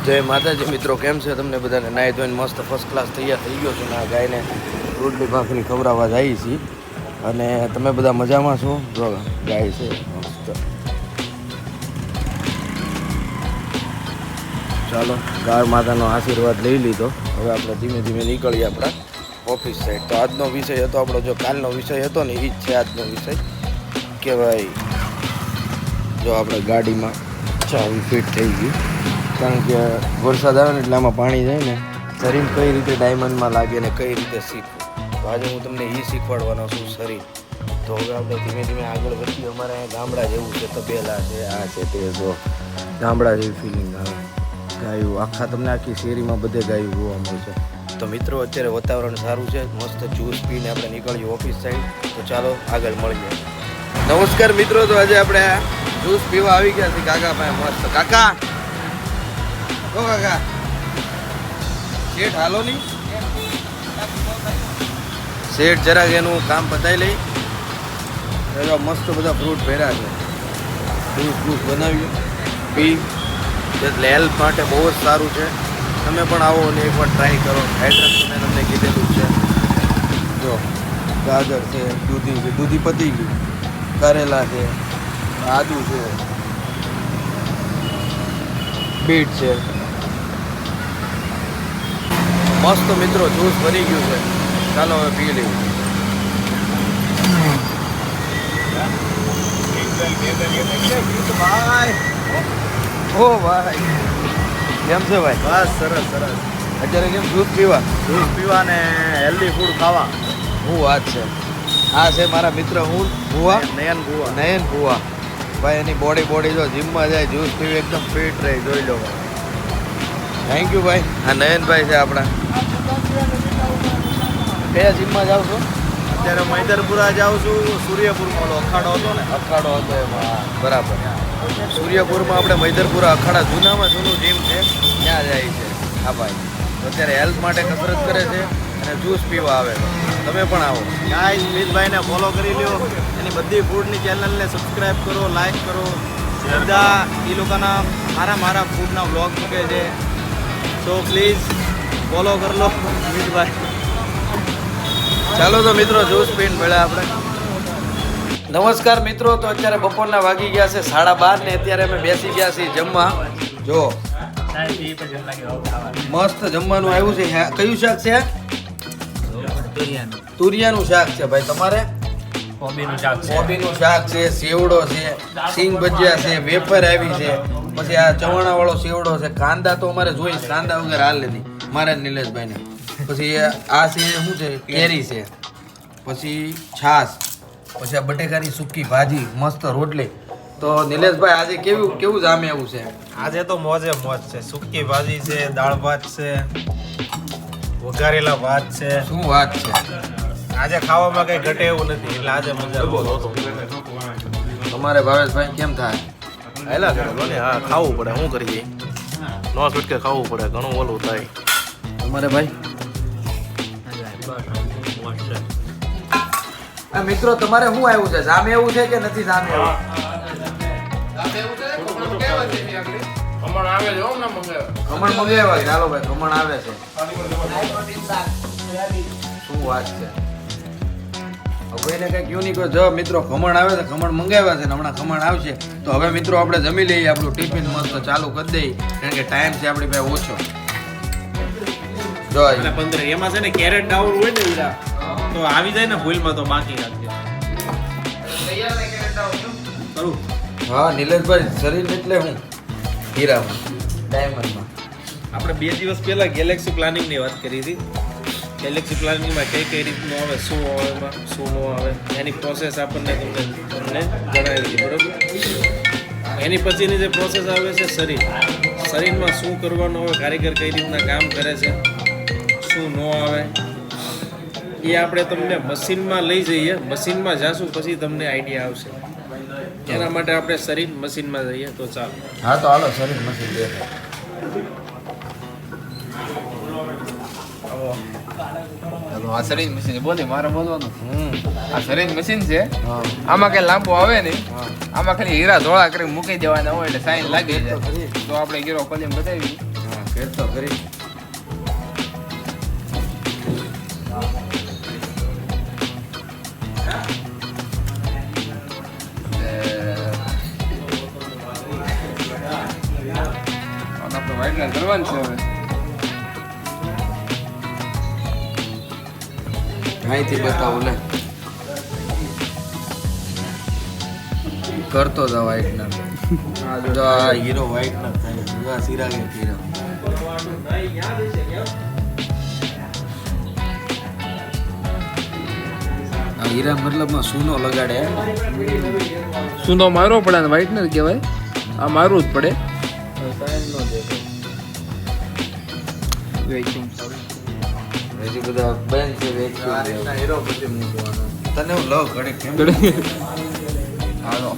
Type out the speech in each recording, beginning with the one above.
જય માતાજી મિત્રો, કેમ છે તમને બધાને? નાહી ધોઈને મસ્ત ફર્સ્ટ ક્લાસ તૈયાર થઈ ગયો છું ને આ ગાયને રોટલી ભાખરી ખવડાવવા જઈએ છીએ. અને તમે બધા મજામાં છો? જો ગાય છે મસ્ત. ચાલો, ગાય માતાનો આશીર્વાદ લઈ લીધો. હવે આપણે ધીમે ધીમે નીકળીએ આપણા ઓફિસ સાઈડ. તો આજનો વિષય હતો આપણો, જો કાલનો વિષય હતો ને એ જ છે આજનો વિષય કે ભાઈ જો આપણે ગાડીમાં ચાવી ફિટ થઈ ગઈ, કારણ કે વરસાદ આવે ને એટલે આમાં પાણી જાય ને, શરીર કઈ રીતે ડાયમંડમાં લાગે ને કઈ રીતે શીખવું. તો આજે હું તમને એ શીખવાડવાનો છું શરીર. તો હવે આપણે ધીમે ધીમે આગળ વધીએ. અમારે અહીંયા ગામડા જેવું છે, તબેલા છે, આ છે તે, જો ગામડા જેવી ફિલિંગ આવે. ગાયું આખા તમને આખી શેરીમાં બધે ગાયું જોવા મળશે. તો મિત્રો અત્યારે વાતાવરણ સારું છે, મસ્ત જ્યુસ પીને આપણે નીકળીએ ઓફિસ સાઈડ. તો ચાલો આગળ મળીએ. નમસ્કાર મિત્રો, તો આજે આપણે જ્યુસ પીવા આવી ગયા છે કાકા ભાઈ મસ્ત. કાકા ઓ કાકા, શેઠ હાલો નહીં, શેઠ જરાક એનું કામ પતાવી લઈ. મસ્ત બધા ફ્રૂટ ભર્યા છે, જ્યુસ બનાવ્યું પી, એટલે હેલ્થ માટે બહુ જ સારું છે. તમે પણ આવો અને એકવાર ટ્રાય કરો. એડ્રેસ મેં તમને કીધેલું છે. જો ગાજર છે, દૂધી છે, દૂધી પતી ગયું, કારેલા છે, આદુ છે, બીટ છે. મસ્ત મિત્રો જ્યુસ બની ગયું છે. ચાલો હવે પી લઈએ. ઓ ભાઈ, કેમ છે ભાઈ? બસ સરસ સરસ. અત્યારે કેમ જ્યુસ પીવા ને હેલ્ધી ફૂડ ખાવા. શું વાત છે. આ છે મારા મિત્ર હું ભુવા, નયન ભુવા. નયન ભુવા ભાઈ. એની બોડી જો જીમમાં જાય, જ્યુસ પીવી એકદમ ફિટ રહે. જોઈ લો ભાઈ. થેન્ક યુ ભાઈ. આ નયનભાઈ છે આપણા. કયા જીમમાં જાવ છો? અત્યારે મૈદરપુરા જાઉં છું. સૂર્યપુરમાં ઓલો અખાડો હતો ને, અખાડો હતો એમાં, બરાબર. સૂર્યપુરમાં આપણે મૈદરપુરા અખાડા જૂનામાં જૂનું જીમ છે, ત્યાં જાય છે આ ભાઈ. અત્યારે હેલ્થ માટે કસરત કરે છે અને જ્યુસ પીવા આવે છે. તમે પણ આવો. ગાઈસ મિતભાઈને ફોલો કરી લ્યો. એની બધી ફૂડની ચેનલને સબસ્ક્રાઈબ કરો, લાઈક કરો. બધા એ લોકોના મારા ફૂડના વ્લોગ મૂકે છે, તો પ્લીઝ ફોલો કરી લો મિતભાઈ. ચાલો તો મિત્રો, જ્યુસ પીને મળ્યા આપણે. નમસ્કાર મિત્રો, તો અત્યારે બપોરના વાગી ગયા છે 12:30 ને અત્યારે અમે બેસી ગયા છીએ જમવા. જો મસ્ત જમવાનું આવ્યું છે. કયું શાક છે? તુરિયાનું શાક છે ભાઈ. તમારે? કોબીનું શાક છે, સેવડો છે, સિંગ ભજીયા છે, વેફર આવી છે, પછી આ ચવાણા વાળો સેવડો છે. કાંદા તો અમારે જોઈ, કાંદા વગર હાલ નથી મારે નિલેશભાઈ ને. પછી આ છે શું છે, કેરી છે, પછી છાશ, પછી આ બટેકાની સૂકી ભાજી, મસ્ત રોટલી. તો નિલેશભાઈ આજે કેવું જામે એવું છે? આજે તો મોજે મોજ છે. સૂકી ભાજી છે, દાળ ભાત છે, વઘારેલા ભાત છે. શું વાત છે. આજે ખાવામાં કઈ ઘટે એવું નથી, એટલે આજે મજા. તમારે ભાવેશભાઈ કેમ થાય? હેલા કરે બોલે. હા, ખાવું પડે, શું કરીએ, નો છૂટકે ખાવું પડે, ઘણું ઓલું થાય. તમારે ભાઈ? મિત્રો તમારે શું આવ્યું છે? જામે એવું છે કે નથી જામે એવું? ખમણ મંગાવ્યા. ચાલો ભાઈ, ખમણ આવે છે. શું વાત છે. ભાઈને કઈક યુનિક જો મિત્રો ખમણ આવે છે, ખમણ મંગાવ્યા છે ને હમણાં ખમણ આવશે. તો હવે મિત્રો આપણે જમી લઈએ, આપણું ટિફિન મસ્ત ચાલુ કરી દઈએ, કારણ કે ટાઈમ છે આપણી પાસે ઓછો. જો 15 એમાં છે ને કેરેટ ડાઉન હોય ને વીરા, તો આવી જાય ને ભૂલમાં તો બાકી રાખજો. હા નિલેશભાઈ, શરીર એટલે હું હીરામાં, ડાયમંડમાં. આપણે 2 દિવસ પહેલા ગેલેક્સી પ્લાનિંગની વાત કરી હતી. ગેલેક્સી પ્લાનિંગમાં કઈ રીતનું આવે, શું આવે એમાં, શું ન આવે, એની પ્રોસેસ આપણને તમને જણાવી હતી, બરાબર? એની પછીની જે પ્રોસેસ આવે છે શરીરમાં શું કરવાનું આવે, કારીગર કઈ રીતના કામ કરે છે, શું ન આવે, એ આપણે તમને મશીનમાં લઈ જઈએ. મશીનમાં જાશું પછી તમને આઈડિયા આવશે. એના માટે આપણે શરીર મશીનમાં જઈએ. તો ચાલો. હા તો હાલો, શરીર મશીન દેખાય. આ શરીર મશીન બોલી મારે બોલવાનું. આ શરીર મશીન છે. આમાં કઈ લાંબુ આવે નહીં. આમાં ખાલી હીરા ધોળા કરી મૂકી દેવાના હોય એટલે સાઈન લાગી જાય. તો આપણે ગીરો પલીમ બતાવી ફેર તો કરી આપણે વાઇટનર કરવાનું છે હવે. અહીંથી બતાવું લે કરતો હતા વ્હાઈટનર. જો આ હીરો વ્હાઈટનર થાય જો આ સિરાગે હીરો. આ હીરા મતલબમાં સૂનો લગાડે. સુંદો મારવો પડે ને વાઇટનર કહેવાય. આ મારવું જ પડે. હજી બધા બેન છે હીરો પછી મૂકવાનો. તને હું લવ ઘડે કેમ હાલો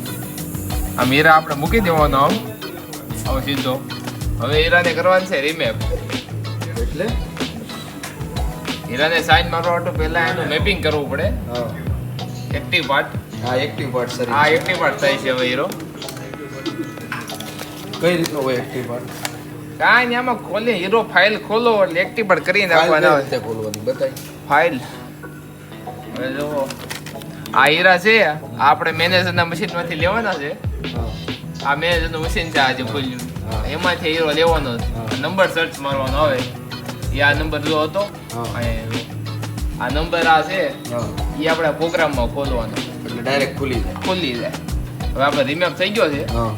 આ હીરા આપણે મૂકી દેવાનો આમ હવે સીધો. હવે હીરાને કરવાનું છે રીમેપ. એટલે હીરાને સાઇન મારવા માટે પહેલા એનું મેપિંગ કરવું પડે. હા એક્ટિવ પાર્ટ. આ એક્ટિવ પાર્ટ સર આ એક્ટિવ પાર્ટ થાય છે હવે હીરો. કઈ રીતનો હોય એક્ટિવ પાર્ટ? કાંઈ નહીં આમાં ખોલી હીરો ફાઇલ ખોલો એટલે એક્ટિવ પાર્ટ કરી નાખવાના આવે. ખોલવાની બતાય ફાઇલ હવે જો આ હીરા છે આ આપણે મેનેજરના મશીનમાંથી લેવાના છે. આ મેનેજરનું મશીન છે આજે ખોલ્યું એમાંથી હીરો લેવાનો છે. નંબર સર્ચ મારવાનો આવે એ આ નંબર જો હતો આ નંબર આ છે એ આપણે પ્રોગ્રામમાં ખોલવાનો એટલે ડાયરેક્ટ ખુલી જાય. ખુલી જાય. હવે આપણે રીમેપ થઈ ગયો છે. હા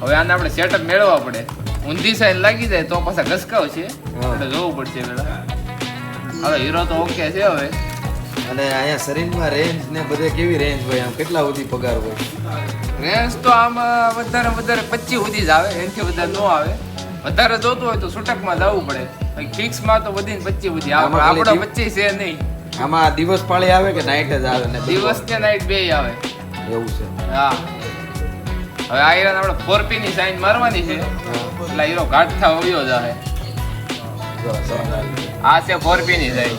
હવે આને આપણે સેટઅપ મેળવવા પડે. ઊંધી સાઈડ લાગી જાય તો પાછા ઘસકાવ છે એટલે જોવું પડશે પેલા. હવે હીરો તો ઓકે છે હવે. અને અહીંયા શરીરમાં રેન્જ ને બધે કેવી રેન્જ હોય? આમ કેટલા સુધી પગાર હોય? રેન્જ તો આમાં વધારે 25 સુધી જ આવે. એનાથી વધારે ન આવે. વધારે જોતું હોય તો છૂટકમાં જવું પડે. ફિક્સમાં તો વધીને 25 સુધી આવે. આમાં આપણો ખાલી 25 છે નહીં. આમાં દિવસ પાળી આવે કે નાઈટ જ આવે? ને બધું દિવસ કે નાઈટ બે આવે. એવું છે. હા હવે આ હીરાને આપણે 4P ની સાઈન મારવાની છે એટલે હીરો ઘાટ થા વયો જાય. જો આ છે 4P ની સાઈન.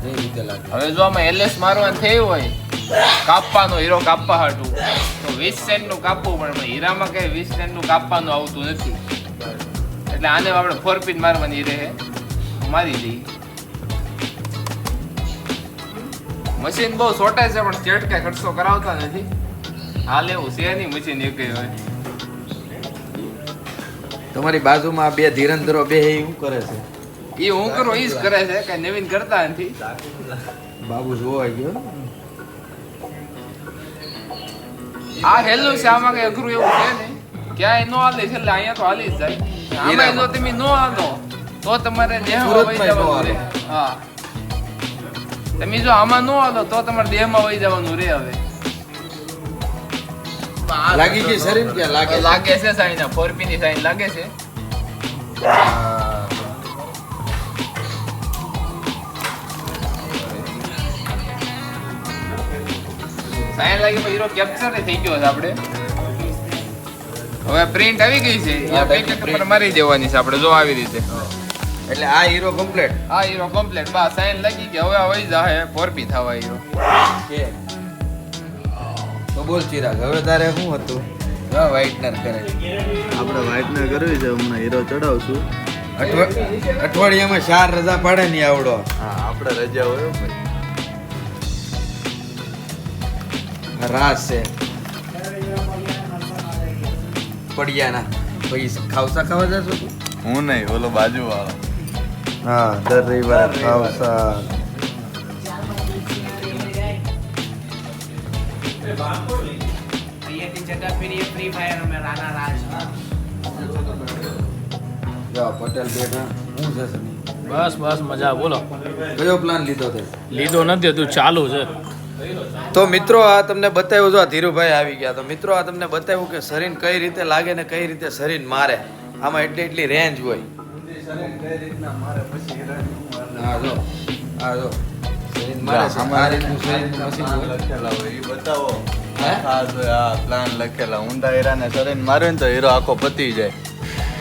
એ રીતે લાગે. હવે જો આમાં LS મારવાનું થયું હોય કાપવાનો હીરો કાપવા હાટું તો 20 સેન્ટનું કાપવું પડે. પણ હીરામાં કઈ 20 સેન્ટનું કાપવાનું આવતું નથી એટલે આને આપણે 4P જ મારવાની રહે. મારી દઈએ. મશીન બહુ શોર્ટેજ છે પણ સ્ટેટ કઈ ખર્ચો કરાવતા નથી. હાલ એવું છે નહીં મશીન એક હોય. તમારી બાજુમાં બે ધીરંધરો બે એ શું કરે છે? એ હું કરું એ જ કરે છે કઈ નવીન કરતા નથી. બાબુ જોવા ગયો. આ હેલું છે આમાં કઈ અઘરું એવું છે નહીં. ક્યાંય નો હાલે છે એટલે અહીંયા તો હાલી જ જાય. આમાં જો તમે નો હાલો તો તમારે દેહમાં વહી જવાનું રહે. હા તમે જો આમાં નો હાલો તો તમારે દેહમાં વહી જવાનું રહે. હવે લાગી ગઈ શરીર ક્યાં લાગે? લાગે છે સાઈન 4P ની સાઈન લાગે છે. સાઈન લાગે તો હીરો કેપ્ચર થઈ ગયો છે આપણે. હવે પ્રિન્ટ આવી ગઈ છે એ પેકેટ પર મારી દેવાની છે આપણે જો આવી રીતે. એટલે આ હીરો કમ્પ્લીટ. આ હીરો કમ્પ્લીટ બા સાઈન લાગી ગઈ. હવે વહી જાય 4P થવા હીરો. તો બોલ ચિરાગ હવે તારે શું હતું? વ્હાઈટનર કરે. આપણે વ્હાઈટનર કરવી છે હમણાં હીરો ચડાવશું. અઠવાડિયામાં 4 રજા પાડે નહીં આવડો. હા આપણે રજા હોય ભાઈ. રાસ છે પડિયાના. પછી ખાવસા ખાવા જશો તું? હું નહીં ઓલો બાજુ વાળો. હા દર રવિવારે ખાવસા. જો પટેલ બેઠા. શું છે સની? બસ બસ મજા. બોલો. કયો પ્લાન લીધો તે? લીધો નથી તું ચાલુ છે. તો મિત્રો આ તમને બતાવ્યું. જો આ ધીરુભાઈ આવી ગયા. તો મિત્રો આ તમને બતાવ્યું કે શરીર કઈ રીતે લાગે ને કઈ રીતે શરીર મારે. આમાં એટલી રેન્જ હોય. હા જો હા જો શરીર મારે છે. આ રીતનું શરીરનું મશીન હોય. લખેલા હોય એ બતાવો. હે? ખાસ હોય આ પ્લાન લખેલા. ઊંધા હીરાને શરીર મારે ને તો હીરો આખો પતી જાય.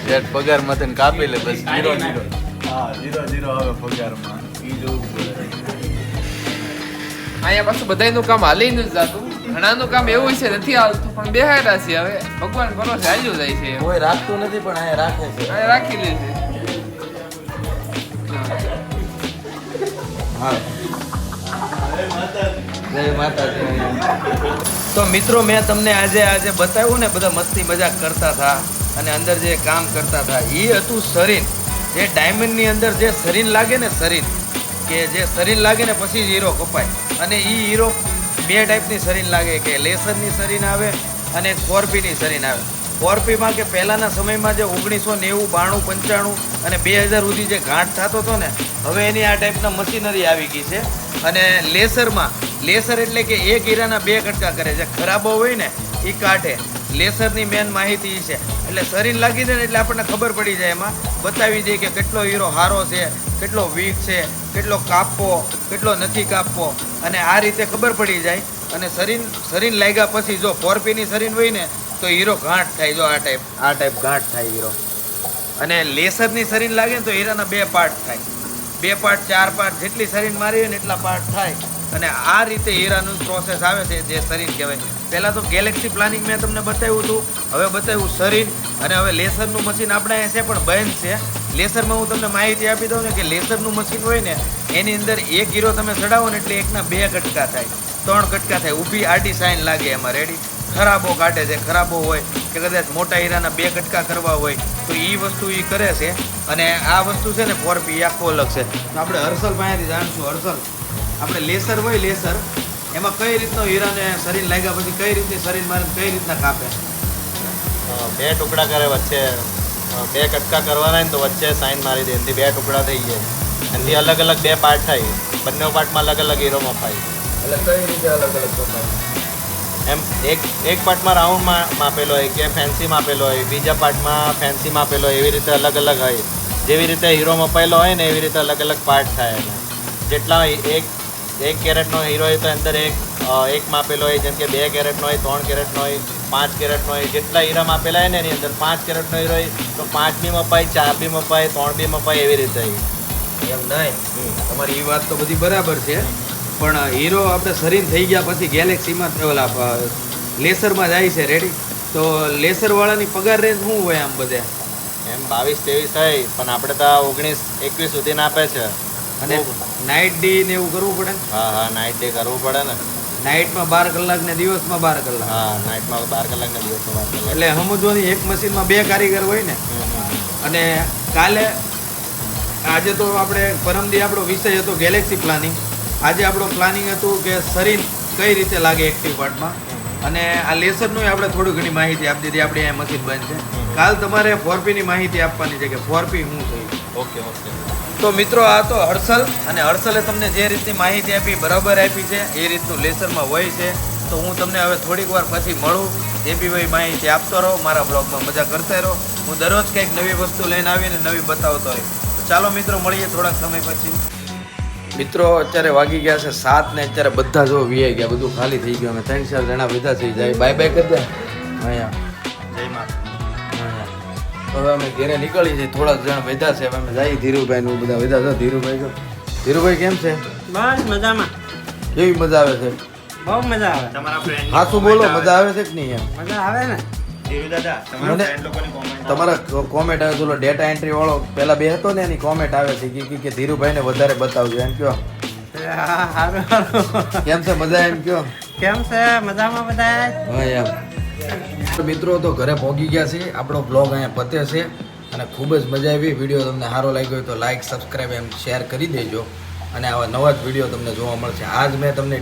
જેટ પગાર માંથી કાપી લે બસ. 0 0 હા 0 0 આવે પગારમાં. ઈ જોવું પડે. અહીંયા પાછું બધાયનું કામ હાલી નથી જતું. ઘણાનું કામ એવું છે નથી આવતું પણ બેહાડા છે હવે ભગવાન ભરોસે હાલ્યું જાય છે. કોઈ રાખતું નથી પણ અહીંયા રાખે છે. અહીંયા રાખી લે છે. હા જય માતાજી. તો મિત્રો મેં તમને આજે બતાવ્યું ને બધા મસ્તી મજાક કરતા હતા અને અંદર જે કામ કરતા હતા એ હતું સરીન. જે ડાયમંડની અંદર જે સરીન લાગે ને સરીન કે જે સરીન લાગે ને પછી જ હીરો કપાય. અને એ હીરો બે ટાઈપની સરીન લાગે કે લેસરની સરીન આવે અને એક 4Pની સરીન આવે. 4Pમાં કે પહેલાંના સમયમાં જે 1990, 92, 95 અને 2000 સુધી જે ઘાટ થતો હતો ને હવે એની આ ટાઈપના મશીનરી આવી ગઈ છે. અને લેસર એટલે કે એક હીરાના બે કટકા કરે. જે ખરાબો હોય ને એ કાઢે. લેસરની મેન માહિતી એ છે. એટલે સરીન લાગી દે ને એટલે આપણને ખબર પડી જાય, એમાં બતાવી દે કે કેટલો હીરો સારો છે, કેટલો વીક છે, કેટલો કાપવો, કેટલો નથી કાપવો, અને આ રીતે ખબર પડી જાય. અને સરીન લાગ્યા પછી જો 4Pની સરીન હોય ને તો હીરો ઘાટ થાય. જો આ ટાઈપ ઘાટ થાય હીરો. અને લેસરની સરીન લાગે ને તો હીરાના બે પાર્ટ થાય. 2 પાર્ટ 4 પાર્ટ જેટલી સરીન મારી હોય ને એટલા પાર્ટ થાય. અને આ રીતે હીરાનું પ્રોસેસ આવે છે જે સરીન કહેવાય. પહેલાં તો ગેલેક્સી પ્લાનિંગ મેં તમને બતાવ્યું હતું, હવે બતાવ્યું સરીન. અને હવે લેસરનું મશીન આપણે અહીંયા છે પણ બંધ છે. લેસરમાં હું તમને માહિતી આપી દઉં ને કે લેસરનું મશીન હોય ને એની અંદર એક હીરો તમે ચડાવો ને એટલે એકના 2 કટકા થાય, 3 કટકા થાય. ઊભી આડી સાઈન લાગે એમાં. રેડી ખરાબો કાઢે છે. ખરાબો હોય કે કદાચ મોટા હીરાના 2 કટકા કરવા હોય તો એ વસ્તુ એ કરે છે. અને આ વસ્તુ છે ને 4P આખો અલગ છે. તો આપણે હર્ષલ પાસેથી જાણશું. હર્ષલ, આપણે લેસર હોય લેસર એમાં કઈ રીતનો હીરાને સરીન લાગ્યા પછી કઈ રીતની સરીન મારે કઈ રીતના કાપે? 2 ટુકડા કરે વચ્ચે 2 કટકા કરવાના ને તો વચ્ચે સાઈન મારી દે. એનાથી 2 ટુકડા થઈ જાય. એનાથી અલગ અલગ 2 પાર્ટ થાય. બંને પાર્ટમાં અલગ અલગ હીરો મપાય. એટલે કઈ રીતે અલગ અલગ કપાય? એમ એક પાર્ટમાં રાઉન્ડ માપેલો હોય કે ફેન્સી માપેલો હોય, બીજા પાર્ટમાં ફેન્સી માપેલો હોય. એવી રીતે અલગ અલગ હોય. જેવી રીતે હીરો મપાયેલો હોય ને એવી રીતે અલગ અલગ પાર્ટ થાય. એના જેટલા એક કેરેટનો હીરો હોય તો અંદર એક માપેલો હોય. જેમ કે 2 કેરેટનો હોય, 3 કેરેટનો હોય, 5 કેરેટનો હોય. જેટલા હીરા માપેલા હોય ને એની અંદર 5 કેરેટનો હીરો હોય તો 5 બી મપાય, 4 બી મપાય, 3 બી મપાય. એવી રીતે એમ નહીં. તમારી એ વાત તો બધી બરાબર છે પણ હીરો આપણે સરીન થઈ ગયા પછી ગેલેક્સીમાં ઓલા લેસરમાં જાય છે. રેડી તો લેસરવાળાની પગાર રેન્જ શું હોય આમ બધે? એમ 22-23 થાય પણ આપણે તો 19-21 સુધીને આપે છે. અને નાઇટ ડે ને એવું કરવું પડે? હા નાઇટ ડે કરવું પડે ને. નાઇટમાં 12 કલાક ને દિવસમાં 12 કલાક? હા નાઇટમાં 12 કલાક ને દિવસમાં 12 કલાક. એટલે સમજવાની એક મશીનમાં 2 કારીગર હોય ને. અને કાલે આજે તો આપણે પરમદી આપણો વિષય હતો ગેલેક્સી પ્લાનિંગ. આજે આપણો પ્લાનિંગ હતું કે સરીન કઈ રીતે લાગે એક્ટિવ પાર્ટમાં. અને આ લેસરનું આપણે થોડી ઘણી માહિતી આપી દીધી. આપણે અહીંયા મશીન બંધ છે. કાલ તમારે 4Pની માહિતી આપવાની છે કે 4P શું થયું. ઓકે. તો મિત્રો આ તો હર્ષલ, અને હર્ષલે તમને જે રીતની માહિતી આપી બરાબર આપી છે. એ રીતનું લેસરમાં હોય છે. તો હું તમને હવે થોડીક વાર પછી મળું. એ બી ભાઈ માહિતી આપતો રહો. મારા બ્લોગમાં મજા કરતા રહો. હું દરરોજ કંઈક નવી વસ્તુ લઈને આવીને નવી બતાવતો હોય. તો ચાલો મિત્રો મળીએ થોડાક સમય પછી. મિત્રો અત્યારે વાગી ગયા છે 7 ને અત્યારે બધા જો વીઆઈ ગયા. બધું ખાલી થઈ ગયું. અમે 3-4 જણા બધા થઈ જાય. બાય બાય કરી દે અહીંયા. જય માતા. હવે અમે ઘરે નીકળી જઈએ. થોડાક જણ વધ્યા છે. હવે અમે જઈએ. ધીરુભાઈ નું બધા વધ્યા છે. ધીરુભાઈ જો. ધીરુભાઈ કેમ છે? બસ મજામાં. કેવી મજા આવે છે? બહુ મજા આવે. તમારા ફ્રેન્ડ હા શું બોલો, મજા આવે છે કે નહીં? એમ મજા આવે ને. દેવી દાદા તમારા મને- ફ્રેન્ડ લોકોની કોમેન્ટ તમારા કોમેન્ટ આવે છે. ડેટા એન્ટ્રી વાળો પેલા બે હતો ને એની કોમેન્ટ આવે છે કે ધીરુભાઈને વધારે બતાવજો એમ કયો. હા, હારું હારું. કેમ છે મજા એમ કયો? કેમ છે? મજામાં બધા? હા એમ. તો મિત્રો તો ઘરે પહોંચી ગયા છે. આપણો બ્લોગ અહીંયા પતે છે અને ખૂબ જ મજા આવી. વિડીયો તમને સારો લાગ્યો હોય તો લાઈક, સબસ્ક્રાઈબ એમ શેર કરી દેજો. અને આવા નવા જ વિડીયો તમને જોવા મળશે. આજ મેં તમને